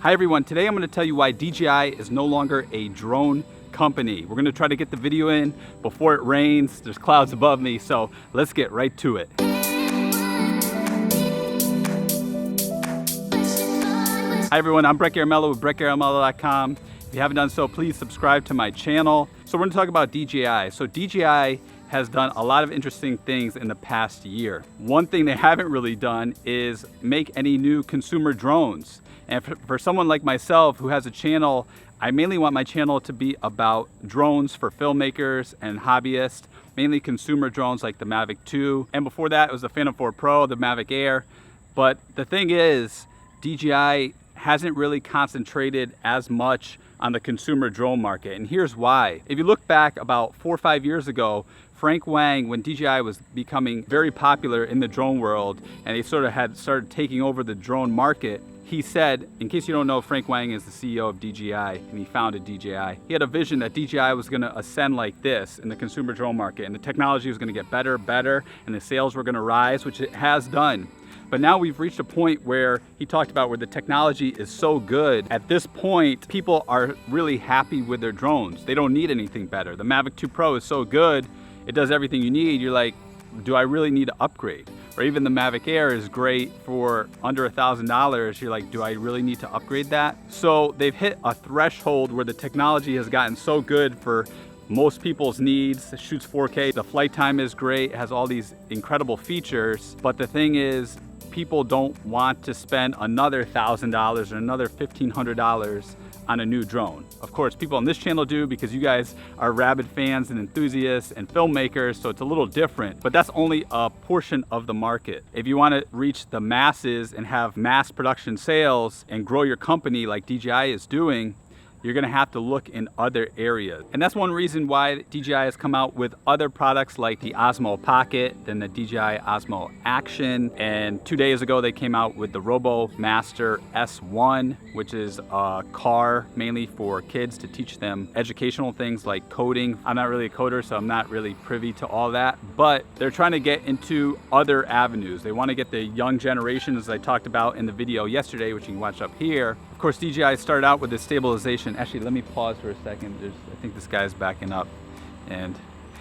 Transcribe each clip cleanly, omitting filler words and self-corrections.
Hi everyone, today I'm going to tell you why DJI is no longer a drone company. We're going to try to get the video in before it rains. There's clouds above me, so let's get right to it. Hi everyone, I'm Brett Garamello with BrettGaramello.com. If you haven't done so, please subscribe to my channel. So we're going to talk about DJI. So DJI has done a lot of interesting things in the past year. One thing they haven't really done is make any new consumer drones. And for someone like myself who has a channel, I mainly want my channel to be about drones for filmmakers and hobbyists, mainly consumer drones like the Mavic 2. And before that, it was the Phantom 4 Pro, the Mavic Air. But the thing is, DJI hasn't really concentrated as much on the consumer drone market. And here's why. If you look back about 4 or 5 years ago, Frank Wang, when DJI was becoming very popular in the drone world and they sort of had started taking over the drone market, he said, in case you don't know, Frank Wang is the CEO of DJI and he founded DJI. He had a vision that DJI was going to ascend like this in the consumer drone market, and the technology was going to get better, and the sales were going to rise, which it has done. But now we've reached a point where he talked about where the technology is so good. At this point, people are really happy with their drones. They don't need anything better. The Mavic 2 Pro is so good, it does everything you need. You're like, do I really need to upgrade? Or even the Mavic Air is great for under $1,000. You're like, do I really need to upgrade that? So they've hit a threshold where the technology has gotten so good for most people's needs. It shoots 4K, the flight time is great, it has all these incredible features. But the thing is, people don't want to spend another $1,000 or another $1,500 on a new drone. Of course, people on this channel do, because you guys are rabid fans and enthusiasts and filmmakers, so it's a little different, but that's only a portion of the market. If you want to reach the masses and have mass production sales and grow your company like DJI is doing, you're going to have to look in other areas. And that's one reason why DJI has come out with other products like the Osmo Pocket, then the DJI Osmo Action, and 2 days ago they came out with the RoboMaster S1, which is a car mainly for kids to teach them educational things like coding. I'm not really a coder, so I'm not really privy to all that, but they're trying to get into other avenues. They want to get the young generation, as I talked about in the video yesterday, which you can watch up here. Of course, DJI started out with the stabilization. Actually, let me pause for a second. I think this guy's backing up. And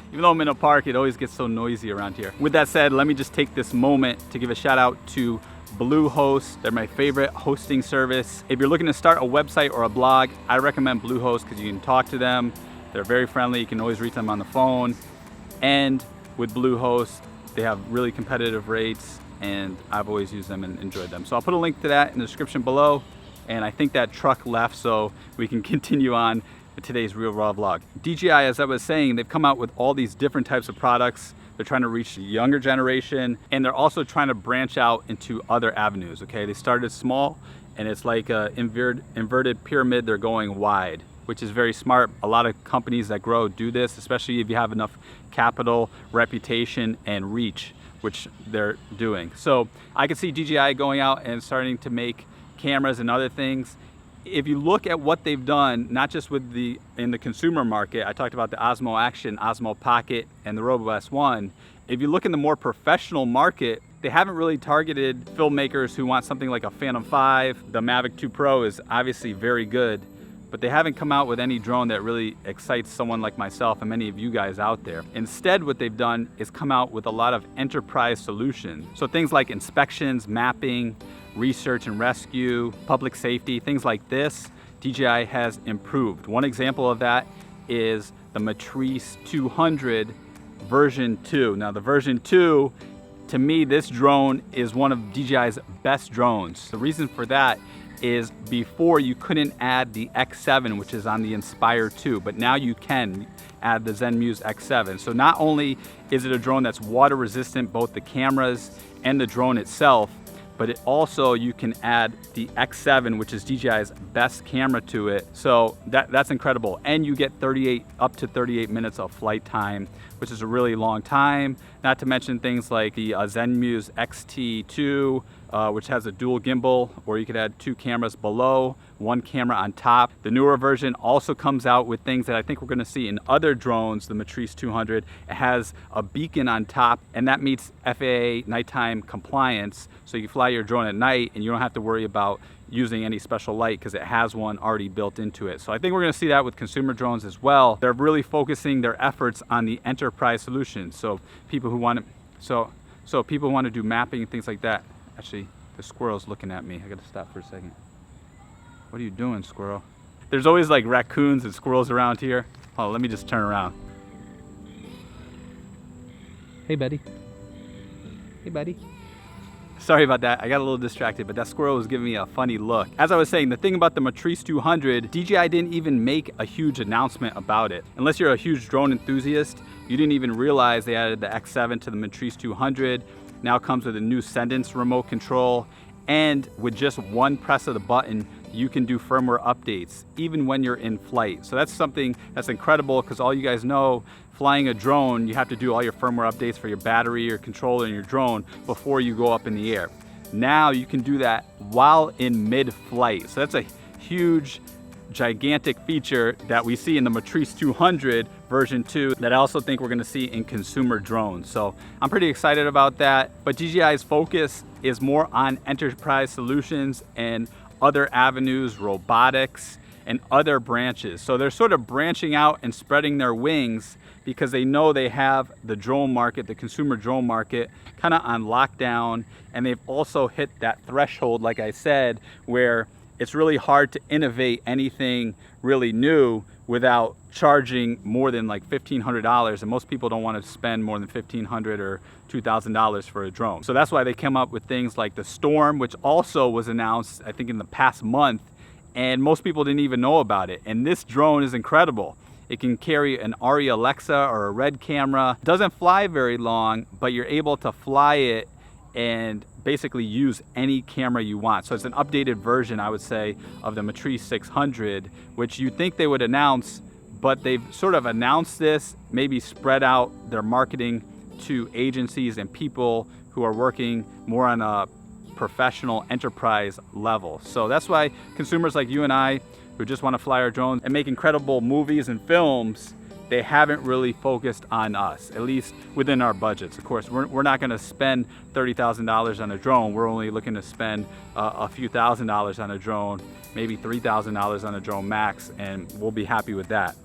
even though I'm in a park, it always gets so noisy around here. With that said, let me just take this moment to give a shout out to Bluehost. They're my favorite hosting service. If you're looking to start a website or a blog, I recommend Bluehost because you can talk to them. They're very friendly. You can always reach them on the phone. And with Bluehost, they have really competitive rates, and I've always used them and enjoyed them. So I'll put a link to that in the description below. And I think that truck left, so we can continue on with today's Real Raw vlog. DJI, as I was saying, they've come out with all these different types of products. They're trying to reach the younger generation, and they're also trying to branch out into other avenues, okay? They started small, and it's like an inverted pyramid. They're going wide, which is very smart. A lot of companies that grow do this, especially if you have enough capital, reputation, and reach, which they're doing. So I could see DJI going out and starting to make cameras and other things. If you look at what they've done, not just with in the consumer market, I talked about the Osmo Action, Osmo Pocket, and the Robo S1. If you look in the more professional market, they haven't really targeted filmmakers who want something like a Phantom 5. The Mavic 2 Pro is obviously very good, but they haven't come out with any drone that really excites someone like myself and many of you guys out there. Instead, what they've done is come out with a lot of enterprise solutions. So things like inspections, mapping, research and rescue, public safety, things like this, DJI has improved. One example of that is the Matrice 200 version 2. Now the version 2, to me, this drone is one of DJI's best drones. The reason for that is before you couldn't add the X7, which is on the Inspire 2, but now you can add the Zenmuse X7. So not only is it a drone that's water resistant, both the cameras and the drone itself, but it also, you can add the X7, which is DJI's best camera, to it. So that's incredible. And you get up to 38 minutes of flight time, which is a really long time. Not to mention things like the Zenmuse X7, which has a dual gimbal, or you could add 2 cameras below, 1 camera on top. The newer version also comes out with things that I think we're gonna see in other drones, the Matrice 200. It has a beacon on top, and that meets FAA nighttime compliance. So you fly your drone at night and you don't have to worry about using any special light because it has one already built into it. So I think we're going to see that with consumer drones as well. They're really focusing their efforts on the enterprise solutions. So people who want to, so people who want to do mapping and things like that. Actually, the squirrel's looking at me. I got to stop for a second. What are you doing, squirrel? There's always like raccoons and squirrels around here. Oh, let me just turn around. Hey, buddy. Hey, buddy. Sorry about that, I got a little distracted, but that squirrel was giving me a funny look. As I was saying, the thing about the Matrice 200, DJI didn't even make a huge announcement about it. Unless you're a huge drone enthusiast, you didn't even realize they added the X7 to the Matrice 200. Now comes with a new Sendence remote control, and with just one press of the button, you can do firmware updates, even when you're in flight. So that's something that's incredible, because all you guys know, flying a drone, you have to do all your firmware updates for your battery, your controller, and your drone before you go up in the air. Now you can do that while in mid-flight. So that's a huge, gigantic feature that we see in the Matrice 200 version 2 that I also think we're gonna see in consumer drones. So I'm pretty excited about that. But DJI's focus is more on enterprise solutions and other avenues, robotics, and other branches. So they're sort of branching out and spreading their wings because they know they have the drone market, the consumer drone market, kind of on lockdown. And they've also hit that threshold, like I said, where it's really hard to innovate anything really new without charging more than like $1,500, and most people don't want to spend more than $1,500 or $2,000 for a drone. So that's why they came up with things like the Storm, which also was announced, I think, in the past month, and most people didn't even know about it. And this drone is incredible. It can carry an Arri Alexa or a Red camera. It doesn't fly very long, but you're able to fly it and basically use any camera you want. So it's an updated version, I would say, of the Matrice 600, which you think they would announce, but they've sort of announced this, maybe spread out their marketing to agencies and people who are working more on a professional enterprise level. So that's why consumers like you and I, who just want to fly our drones and make incredible movies and films, they haven't really focused on us, at least within our budgets. Of course, we're not going to spend $30,000 on a drone. We're only looking to spend a few $1,000s on a drone, maybe $3,000 on a drone max, and we'll be happy with that.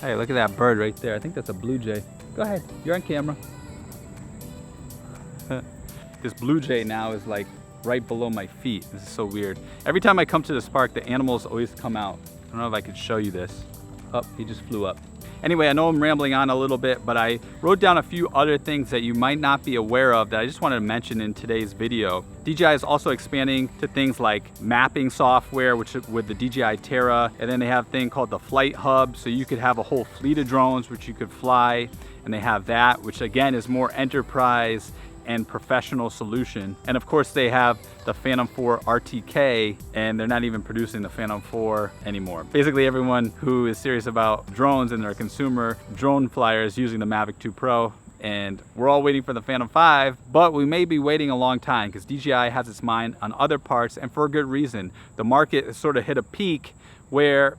Hey, look at that bird right there. I think that's a blue jay. Go ahead, you're on camera. This blue jay now is like right below my feet. This is so weird. Every time I come to this park, the animals always come out. I don't know if I could show you this. Oh, he just flew up. Anyway, I know I'm rambling on a little bit, but I wrote down a few other things that you might not be aware of that I just wanted to mention in today's video. DJI is also expanding to things like mapping software, which with the DJI Terra, and then they have a thing called the Flight Hub, so you could have a whole fleet of drones which you could fly, and they have that, which again is more enterprise and professional solution. And of course they have the Phantom 4 RTK, and they're not even producing the Phantom 4 anymore. Basically everyone who is serious about drones and their consumer drone flyers using the Mavic 2 Pro, and we're all waiting for the Phantom 5, but we may be waiting a long time because DJI has its mind on other parts, and for a good reason. The market has sort of hit a peak where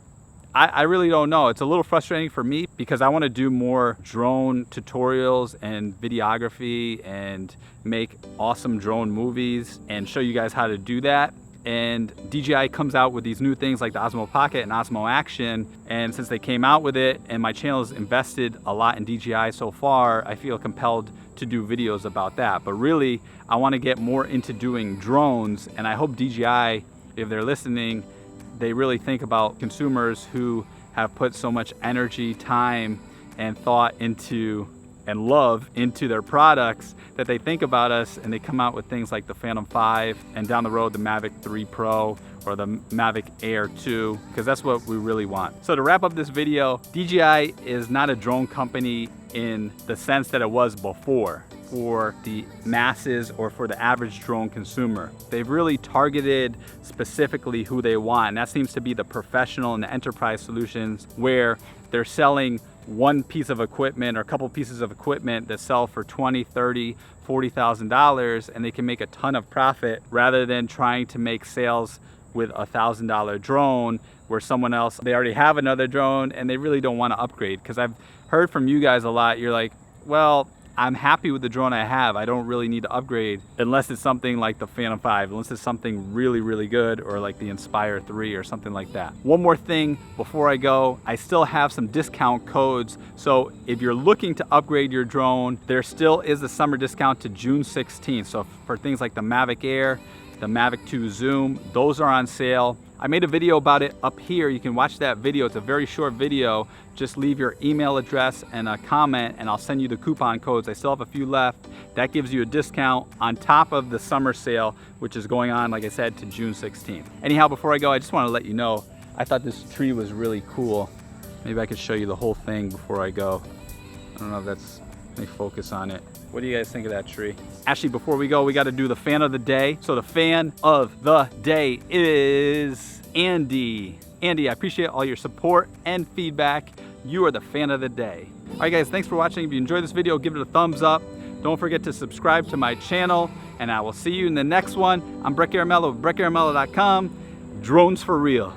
I really don't know. It's a little frustrating for me because I want to do more drone tutorials and videography and make awesome drone movies and show you guys how to do that. And DJI comes out with these new things like the Osmo Pocket and Osmo Action, and since they came out with it and my channel has invested a lot in DJI so far, I feel compelled to do videos about that. But really, I want to get more into doing drones, and I hope DJI, if they're listening, they really think about consumers who have put so much energy, time, and thought into, and love into their products, that they think about us and they come out with things like the Phantom 5 and down the road the Mavic 3 Pro or the Mavic Air 2, because that's what we really want. So to wrap up this video, DJI is not a drone company in the sense that it was before for the masses or for the average drone consumer. They've really targeted specifically who they want, and that seems to be the professional and the enterprise solutions, where they're selling one piece of equipment or a couple pieces of equipment that sell for $20,000, $30,000, $40,000, and they can make a ton of profit rather than trying to make sales with a $1,000 drone where someone else, they already have another drone and they really don't want to upgrade. Because I've heard from you guys a lot, you're like, well, I'm happy with the drone I have. I don't really need to upgrade unless it's something like the Phantom 5, unless it's something really, really good, or like the Inspire 3 or something like that. One more thing before I go, I still have some discount codes. So if you're looking to upgrade your drone, there still is a summer discount to June 16th. So for things like the Mavic Air, the Mavic 2 Zoom, those are on sale. I made a video about it up here. You can watch that video. It's a very short video. Just leave your email address and a comment and I'll send you the coupon codes. I still have a few left. That gives you a discount on top of the summer sale, which is going on, like I said, to June 16th. Anyhow, before I go, I just want to let you know, I thought this tree was really cool. Maybe I could show you the whole thing before I go. I don't know if that's, let me focus on it. What do you guys think of that tree? Actually, before we go, we got to do the fan of the day. So the fan of the day is Andy. Andy, I appreciate all your support and feedback. You are the fan of the day. All right, guys, thanks for watching. If you enjoyed this video, give it a thumbs up. Don't forget to subscribe to my channel, and I will see you in the next one. I'm Brett Caramello with BrettCaramello.com. Drones for real.